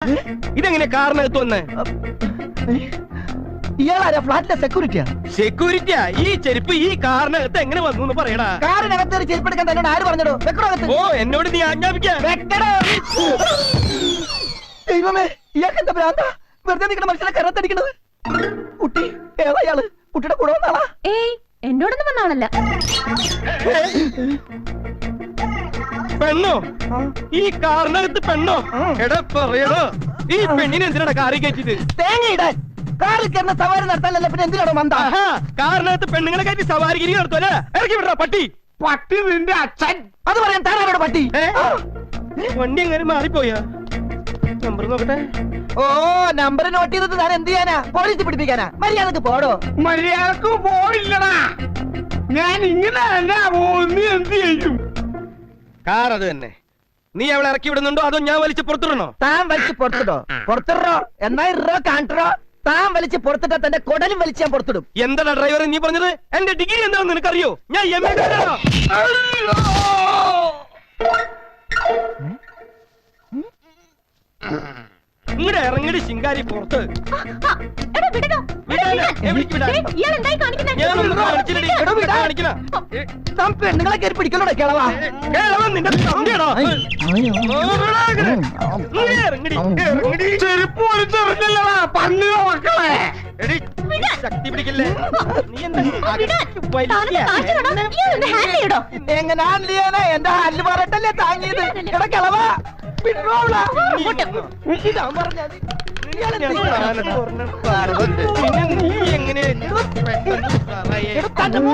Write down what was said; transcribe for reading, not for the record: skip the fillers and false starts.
ഇതെങ്ങനെ കാറിനകത്ത് വന്ന്? ഇയാളാരാ ഫ്ലാറ്റിലെ സെക്യൂരിറ്റിയാ? സെക്യൂരിറ്റിയാ? ഈ ചെരുപ്പ് ഈ കാറിനകത്ത് എങ്ങനെ വന്നു എന്ന് പറയടാ. കാറിനകത്ത് ഒരു ചെരുപ്പ് എടുക്കാൻ തന്നോട് ആര് പറഞ്ഞോ? ഓ, എന്നോട് നീ ആജ്ഞാപിക്കാ. ദൈവമേ, ഇയാൾക്ക് എന്താ ഭ്രാന്താ? വെറുതെ നിൽക്കുന്ന മനുഷ്യനെ കരത്തടിക്കണത്. കുട്ടി ഏതാ ഇയാള്? കുട്ടിയുടെ കൂടെ വന്നാളാ? ഏയ്, എന്നോടൊന്നും വന്നാണല്ല. പെണ്ണോ? ഈ കാറിനകത്ത് പെണ്ണോ? എടാ പറയടോ, ഈ പെണ്ണിനെ എന്തിനാണ് കാറി കയറ്റിയത്? തേങ്ങ ഇടാൻ. കാറിൽ കയറുന്ന സവാരി നടത്താനല്ല, പിന്നെ എന്തിനാണോ മന്ദ? കാറിനകത്ത് പെണ്ണുങ്ങളെ കയറ്റി സവാരിഗിരി നടത്തുവല്ലേ? ഇറക്കി വിടറാ പട്ടി. പട്ടി നിന്റെ അച്ഛൻ. അത് പറയാൻ താനാരോട് പട്ടി? വണ്ടി എങ്ങനെ മാറിപ്പോയാ? നമ്പർ നോക്കട്ടെ. ഓ, നമ്പർ നോട്ട് ചെയ്തത് താൻ എന്ത് ചെയ്യാനാ? പോലീസ് പിടിപ്പിക്കാനാ? മര്യാദക്ക് പോടോ. മര്യാദക്ക് പോയില്ലടാ. ഞാൻ ഇങ്ങനെ അല്ല പോകുന്നു. എന്ത് ചെയ്യും? കാർ അത് തന്നെ. നീ അവളെ ഇറക്കി വിടുന്നുണ്ടോ അതോ ഞാൻ വലിച്ച് പുറത്തിടണോ? താൻ വലിച്ച് പുറത്തിടോ? പുറത്തിടോ എന്നാ ഇറോ കാണിട്ടോ. താൻ വലിച്ച് പുറത്തിട്ടാ തന്റെ കൊടലും വലിച്ച് ഞാൻ പുറത്തിടും. എന്താ ഡ്രൈവർ നീ പറഞ്ഞത്? എന്റെ ഡിഗ്രി എന്താണെന്ന് നിനക്കറിയോ? ഞാൻ MA കാരനാ. ഇങ്ങടെ ഇറങ്ങടി ശിങ്കാരി പുറത്ത്. താൻ പെണ്ണുങ്ങളെ കയറി പിടിക്കലോടെ കിളവാ. നിന്റെ തമ്പിയാണോ? ചെരുപ്പ് വലിച്ചെറിഞ്ഞല്ലടാ പന്നിയോ മക്കളെ. ശക്തി പിടിക്കില്ലേ? നീ എന്താ എങ്ങനെ ഹാൻഡിൽ ചെയ്യാനാ? എന്റെ ഹാൻഡിൽ പറഞ്ഞിട്ടല്ലേ താങ്ങിയത്. എടാ കിളവാ, വിടറോളാ. ഇതാ പറഞ്ഞത്. നീ എങ്ങനെ